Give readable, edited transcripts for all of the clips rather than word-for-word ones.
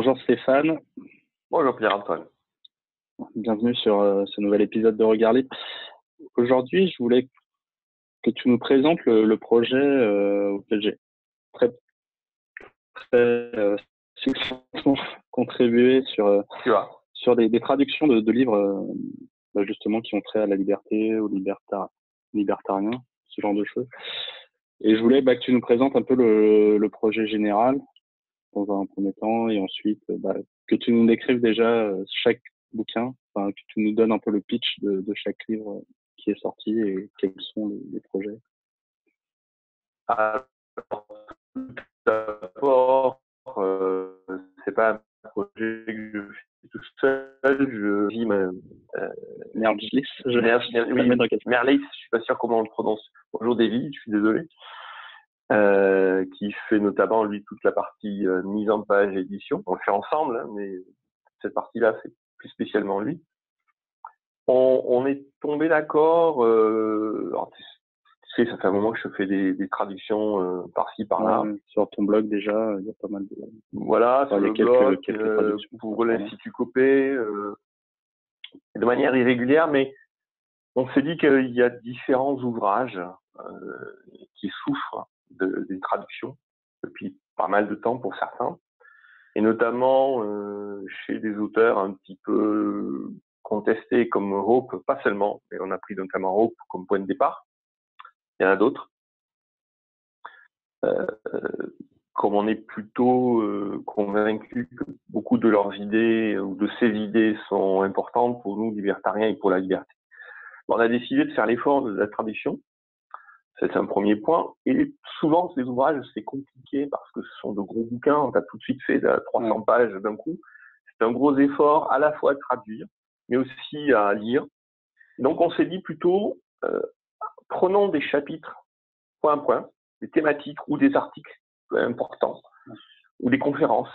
Bonjour Stéphane, Bonjour Pierre-Antoine. bienvenue sur ce nouvel épisode de Regard Libre. Aujourd'hui, je voulais que tu nous présentes le projet auquel j'ai très, très succinctement contribué sur des traductions de livres justement qui ont trait à la liberté, au libertarien, ce genre de choses. Et je voulais que tu nous présentes un peu le projet général dans un premier temps et ensuite que tu nous décrives déjà chaque bouquin, que tu nous donnes un peu le pitch de chaque livre qui est sorti et quels sont les projets. Alors, tout d'abord, c'est pas un projet que je fais tout seul, je vis Merlis, Merlis, je suis pas sûr comment on le prononce. Bonjour David, je suis désolé. Qui fait notamment lui toute la partie mise en page et édition. On le fait ensemble, hein, mais cette partie-là, c'est plus spécialement lui. On est tombé d'accord. Tu sais, ça fait un moment que je fais des traductions par-ci par-là. Sur ton blog déjà, il y a pas mal de. Voilà, sur le blog, quelques traductions pour l'Institut Copé, de manière irrégulière, mais on s'est dit qu'il y a différents ouvrages qui souffrent d'une traduction depuis pas mal de temps pour certains, et notamment chez des auteurs un petit peu contestés comme Hope, pas seulement, mais on a pris notamment Hope comme point de départ. Il y en a d'autres. Comme on est plutôt convaincu que beaucoup de leurs idées ou de ces idées sont importantes pour nous libertariens et pour la liberté. Bon, on a décidé de faire l'effort de la traduction. C'est un premier point. Et souvent, ces ouvrages, c'est compliqué parce que ce sont de gros bouquins. On a tout de suite fait 300 pages d'un coup. C'est un gros effort à la fois à traduire, mais aussi à lire. Donc, on s'est dit plutôt, prenons des chapitres point à point, des thématiques ou des articles importants, ou des conférences,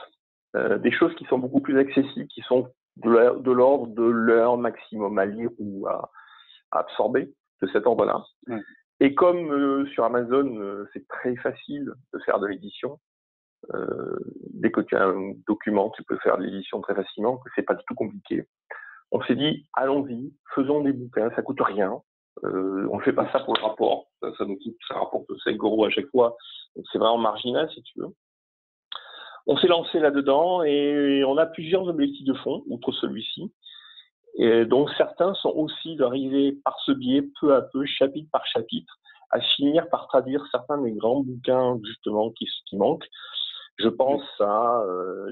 des choses qui sont beaucoup plus accessibles, qui sont de l'ordre de l'heure maximum à lire ou à absorber, de cet ordre-là. Et comme sur Amazon, c'est très facile de faire de l'édition, dès que tu as un document, tu peux faire de l'édition très facilement, que c'est pas du tout compliqué. On s'est dit, allons-y, faisons des bouquins, ça coûte rien. On ne fait pas ça pour le rapport, ça rapporte 5 € à chaque fois, donc c'est vraiment marginal si tu veux. On s'est lancé là-dedans et on a plusieurs objectifs de fond, outre celui-ci. Et donc certains sont aussi d'arriver par ce biais, peu à peu, chapitre par chapitre, à finir par traduire certains des grands bouquins justement qui manquent. Je pense à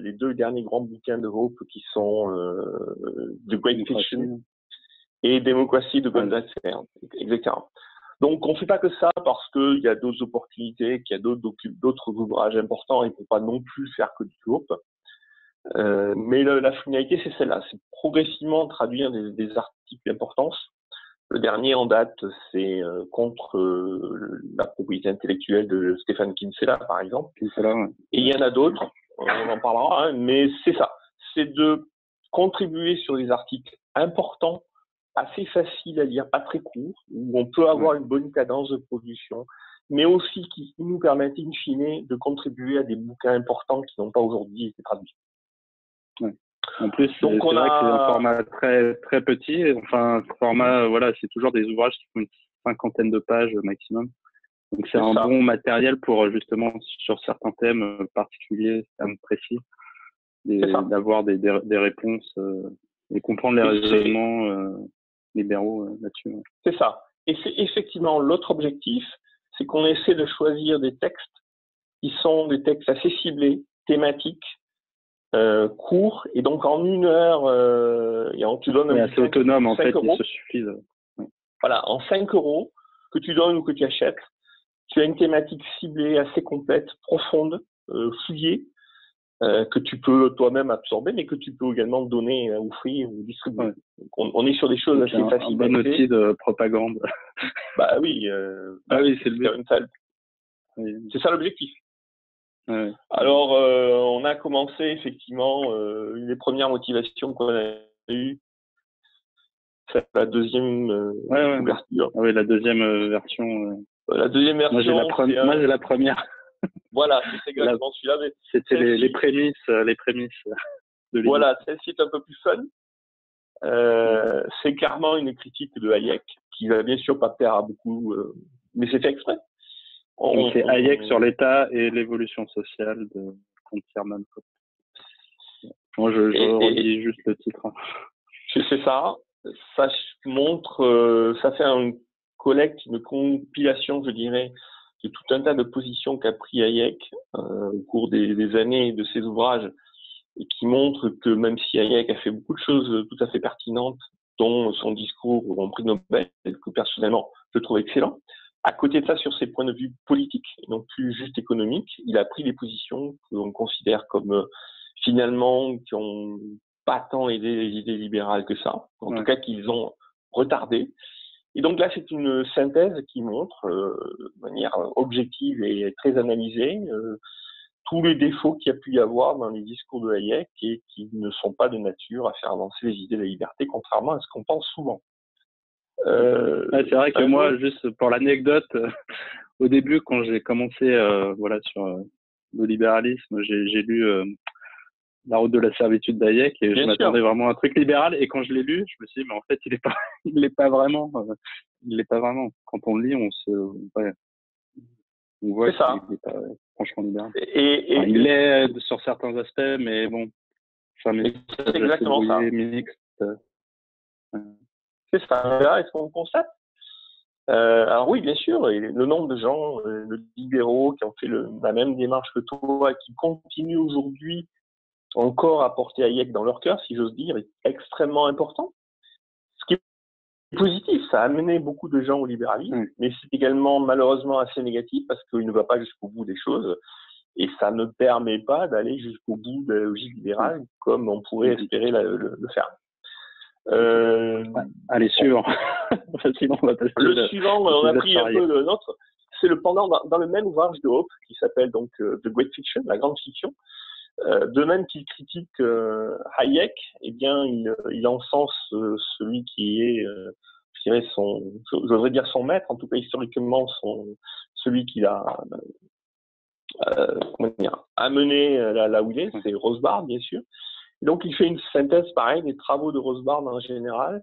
les 2 derniers grands bouquins de Hope qui sont The Great Fiction et Démocratie de Goldwasser, exactement. Donc on ne fait pas que ça parce qu'il y a d'autres opportunités, qu'il y a d'autres ouvrages importants et qu'on ne peut pas non plus faire que du Hope. Mais la finalité, c'est celle-là, c'est progressivement traduire des articles d'importance. Le dernier en date, c'est contre la propriété intellectuelle de Stéphane Kinsella, par exemple. Et il y en a d'autres, on en parlera, hein, mais c'est ça, c'est de contribuer sur des articles importants, assez faciles à lire, pas très courts, où on peut avoir une bonne cadence de production, mais aussi qui nous permettent in fine de contribuer à des bouquins importants qui n'ont pas aujourd'hui été traduits. En plus, c'est vrai que c'est un format très très petit. Enfin, ce format, c'est toujours des ouvrages qui font une 50aine de pages maximum. Donc c'est un bon matériel pour justement sur certains thèmes particuliers, thèmes précis, d'avoir des réponses et comprendre les raisonnements libéraux là-dessus. C'est ça. Et c'est effectivement l'autre objectif, c'est qu'on essaie de choisir des textes qui sont des textes assez ciblés, thématiques, courts, et donc en 1 heure, et tu donnes assez autonome en fait, il se suffit de... Voilà, en 5 € que tu donnes ou que tu achètes, tu as une thématique ciblée assez complète, profonde, fouillée, que tu peux toi-même absorber, mais que tu peux également donner ou offrir ou distribuer. Donc on est sur des choses assez faciles. Un bon outil de propagande. Bah oui. C'est le but. C'est ça l'objectif. Alors, on a commencé effectivement, une des premières motivations qu'on a eues, c'est la deuxième ouverture. La deuxième version. La deuxième version. Moi, j'ai la première. Voilà, c'est exactement celui-là. C'était les prémices de l'émission. Voilà, celle-ci est un peu plus fun. C'est clairement une critique de Hayek, qui va bien sûr pas plaire à beaucoup, mais c'est fait exprès. Donc c'est Hayek sur l'état et l'évolution sociale de Hermann Koppe. Moi, je relis juste le titre. C'est ça. Ça montre, ça fait un collecte, une compilation, je dirais, de tout un tas de positions qu'a pris Hayek au cours des années de ses ouvrages, et qui montre que même si Hayek a fait beaucoup de choses tout à fait pertinentes, dont son discours au prix Nobel, que personnellement je trouve excellent, à côté de ça, sur ses points de vue politiques et non plus juste économiques, il a pris des positions que l'on considère comme finalement qui ont pas tant aidé les idées libérales que ça, en tout cas qu'ils ont retardé. Et donc là, c'est une synthèse qui montre de manière objective et très analysée tous les défauts qu'il y a pu y avoir dans les discours de Hayek et qui ne sont pas de nature à faire avancer les idées de la liberté, contrairement à ce qu'on pense souvent. C'est vrai que moi, juste pour l'anecdote, au début, quand j'ai commencé sur le libéralisme, j'ai lu La route de la servitude d'Hayek et je m'attendais vraiment à un truc libéral, et quand je l'ai lu, je me suis dit mais en fait il l'est pas vraiment. Quand on le lit, on voit qu'il n'est pas franchement libéral. Il l'est sur certains aspects, mais bon, c'est exactement ça. Mixte. C'est ça. Est-ce qu'on constate alors oui, bien sûr, et le nombre de gens, de libéraux qui ont fait la même démarche que toi, qui continuent aujourd'hui encore à porter Hayek dans leur cœur, si j'ose dire, est extrêmement important. Ce qui est positif, ça a amené beaucoup de gens au libéralisme, mais c'est également malheureusement assez négatif parce qu'il ne va pas jusqu'au bout des choses et ça ne permet pas d'aller jusqu'au bout de la logique libérale comme on pourrait espérer le faire. Allez, suivant. Sinon, on va passer suivant, on a pris un peu le nôtre. C'est le pendant dans le même ouvrage de Hoppe qui s'appelle donc The Great Fiction, la grande fiction. De même qu'il critique Hayek, eh bien, il encense celui qui est, je dirais j'oserais dire son maître, en tout cas historiquement celui qui l'a amené là où il est, c'est Rothbard, bien sûr. Donc, il fait une synthèse, pareil, des travaux de Rothbard en général.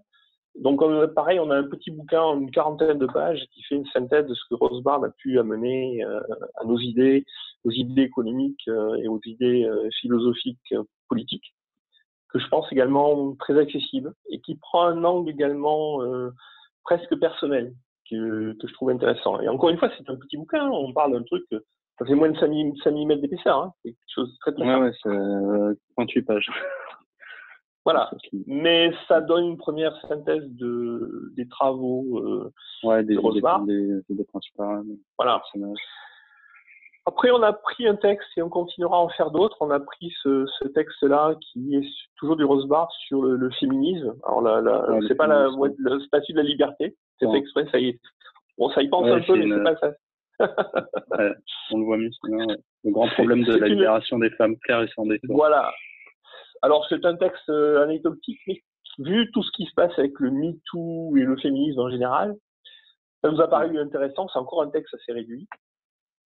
Donc, pareil, on a un petit bouquin, une quarantaine de pages, qui fait une synthèse de ce que Rothbard a pu amener à nos idées, aux idées économiques et aux idées philosophiques, politiques, que je pense également très accessible et qui prend un angle également presque personnel que je trouve intéressant. Et encore une fois, c'est un petit bouquin, on parle d'un truc, ça fait moins de 5 mm d'épaisseur, hein. C'est quelque chose de très très simple. Ouais, c'est 38 pages. Voilà, mais ça donne une première synthèse des travaux de Rothbard. Des principales. Voilà. Après, on a pris un texte et on continuera à en faire d'autres. On a pris ce texte-là qui est toujours du Rothbard sur le féminisme. Alors, c'est pas le statut de la liberté. C'est fait exprès, ça y est. Bon, ça y pense un peu, mais c'est pas ça. On le voit mieux, le grand problème de la libération des femmes, clair et sans détour. Voilà. Alors, c'est un texte anecdotique, mais vu tout ce qui se passe avec le MeToo et le féminisme en général, ça nous a paru intéressant. C'est encore un texte assez réduit.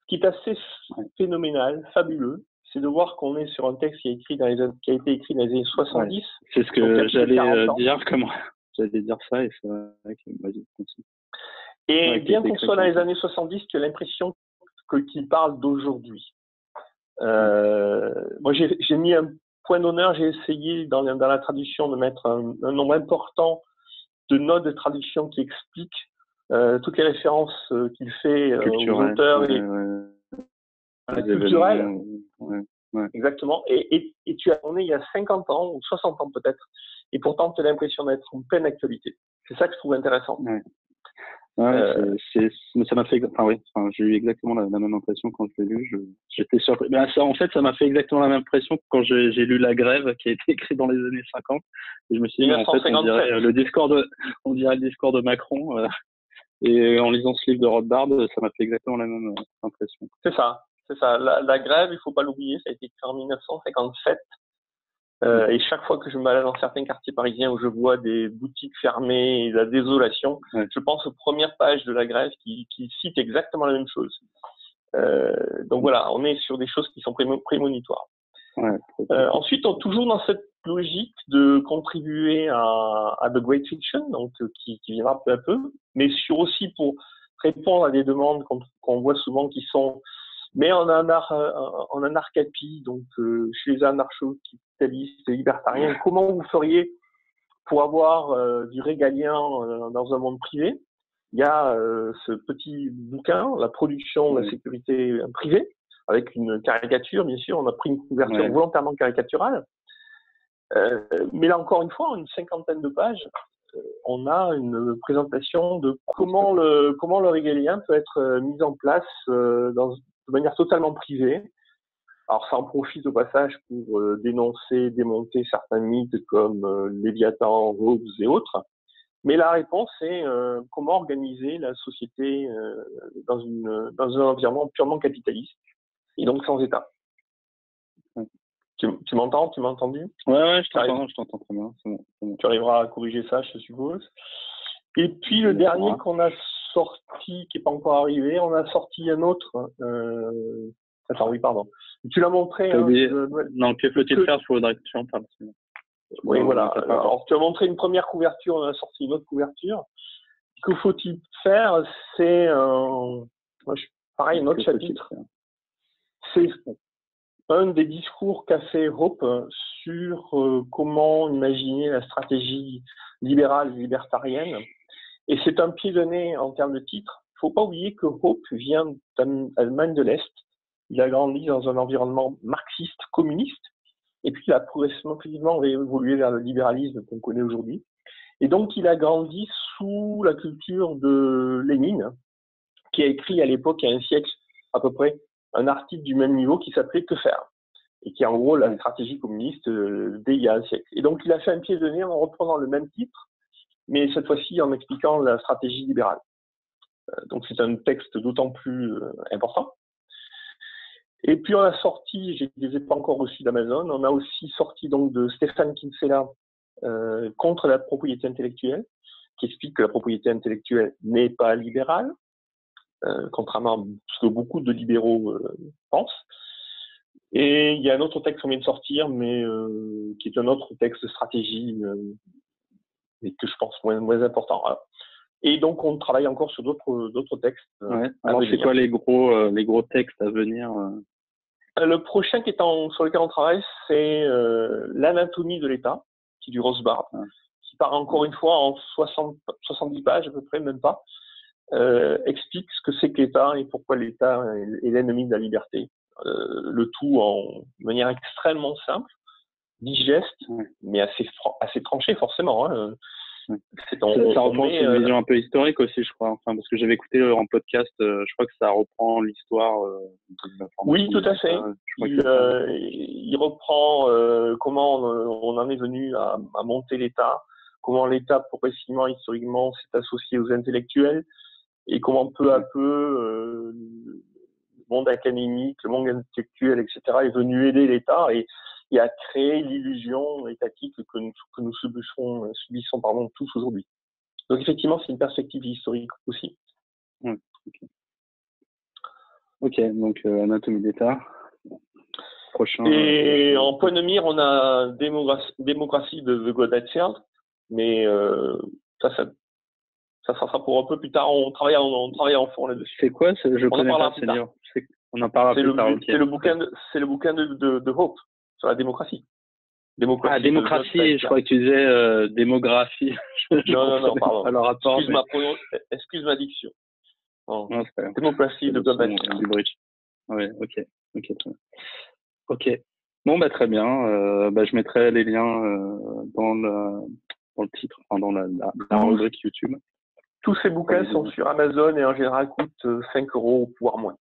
Ce qui est assez phénoménal, fabuleux, c'est de voir qu'on est sur un texte qui a été écrit dans les années 70. Ouais. C'est ce que j'allais dire, j'allais dire ça, et c'est vrai que vas-y, continue. Et bien qu'on soit dans les années 70, tu as l'impression qu'il parle d'aujourd'hui. Moi, j'ai mis un point d'honneur, j'ai essayé dans la traduction de mettre un nombre important de notes de traduction qui expliquent toutes les références qu'il fait aux auteurs et culturels. Exactement. Et on est il y a 50 ans ou 60 ans peut-être, et pourtant tu as l'impression d'être en pleine actualité. C'est ça que je trouve intéressant. Ça m'a fait, j'ai eu exactement la même impression quand je l'ai lu. J'étais surpris. En fait, ça m'a fait exactement la même impression quand j'ai lu La Grève, qui a été écrit dans les années 50. Et je me suis dit, en fait, on dirait le discours de Macron. Et en lisant ce livre de Rothbard, ça m'a fait exactement la même impression. C'est ça. La Grève, il faut pas l'oublier, ça a été écrit en 1957. Et chaque fois que je me balade dans certains quartiers parisiens où je vois des boutiques fermées et la désolation, je pense aux premières pages de La Grève qui citent exactement la même chose. Donc voilà, on est sur des choses qui sont prémonitoires. Ouais. Ensuite, toujours dans cette logique de contribuer à The Great Fiction, donc qui viendra peu à peu, mais aussi pour répondre à des demandes qu'on voit souvent qui sont mais en anarchapie, donc chez les anarcho-capitalistes et libertariens, comment vous feriez pour avoir du régalien dans un monde privé? Il y a ce petit bouquin, La production de la sécurité privée, avec une caricature, bien sûr. On a pris une couverture volontairement caricaturale. Mais là, encore une fois, en une 50aine de pages, on a une présentation de comment le régalien peut être mis en place de manière totalement privée. Alors, ça en profite au passage pour démonter certains mythes comme Léviathan, Hobbes et autres. Mais la réponse est comment organiser la société dans un environnement purement capitaliste et donc sans État. Tu m'entends? Tu m'as entendu? Ouais, je t'entends très bien. C'est bon. Tu arriveras à corriger ça, je suppose. Et puis le dernier qu'on a sorti, qui n'est pas encore arrivé, on a sorti un autre. Attends, oui, pardon. Tu l'as montré. Non, que faut-il faire? Il faudrait que tu en parles. Oui, voilà. Alors, tu as montré une première couverture, on a sorti une autre couverture. Que faut-il faire? C'est pareil, un autre chapitre. C'est un des discours qu'a fait Hope sur comment imaginer la stratégie libérale et libertarienne. Et c'est un pied de nez en termes de titre. Il ne faut pas oublier que Hope vient d'Allemagne de l'Est. Il a grandi dans un environnement marxiste, communiste. Et puis, il a progressivement évolué vers le libéralisme qu'on connaît aujourd'hui. Et donc, il a grandi sous la culture de Lénine, qui a écrit à l'époque, il y a un siècle à peu près, un article du même niveau qui s'appelait « Que faire ?» et qui est en gros la stratégie communiste dès il y a un siècle. Et donc, il a fait un pied de nez en reprenant le même titre, mais cette fois-ci en expliquant la stratégie libérale. Donc, c'est un texte d'autant plus important. Et puis, on a sorti, je ne les ai pas encore reçus d'Amazon, on a aussi sorti donc de Stéphane Kinsella contre la propriété intellectuelle, qui explique que la propriété intellectuelle n'est pas libérale, contrairement à ce que beaucoup de libéraux pensent. Et il y a un autre texte qu'on vient de sortir, mais qui est un autre texte de stratégie, mais que je pense moins important. Voilà. Et donc, on travaille encore sur d'autres textes. Alors, c'est quoi les gros textes à venir? Le prochain sur lequel on travaille, c'est l'anatomie de l'État, qui est du Rothbard, qui part encore une fois en 70 pages à peu près, même pas, explique ce que c'est que l'État et pourquoi l'État est l'ennemi de la liberté. Le tout de manière extrêmement simple, digeste, mais assez tranché forcément. Hein. Ça reprend une vision un peu historique aussi, je crois. Enfin, parce que j'avais écouté en podcast, je crois que ça reprend l'histoire. Oui, tout à fait. Il reprend comment on en est venu à monter l'État, comment l'État progressivement, historiquement, s'est associé aux intellectuels, et comment peu à peu le monde académique, le monde intellectuel, etc., est venu aider l'État et à créer l'illusion étatique que nous subissons tous aujourd'hui. Donc effectivement, c'est une perspective historique aussi. Ok, donc anatomie d'État. Prochain. Et en point de mire, on a démocratie de Godard, mais ça sera pour un peu plus tard. On travaille en fond là-dessus. C'est quoi? Je connais pas ce livre. On en parlera plus tard. C'est le bouquin de Hope sur la démocratie. Démocratie, je crois que tu disais démographie. Non, pardon. Alors, excuse ma diction. Non, démocratie de Godard. Du bridge. Oui, ok. Bon, très bien. Je mettrai les liens dans le titre, enfin, dans la rubrique YouTube. Tous ces bouquins sont sur Amazon et en général coûtent 5 €, voire moins.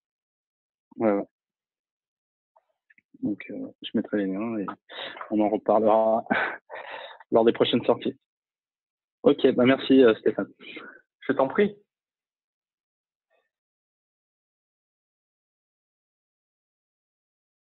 Ouais. Donc, je mettrai les liens et on en reparlera lors des prochaines sorties. Ok, merci Stéphane. Je t'en prie.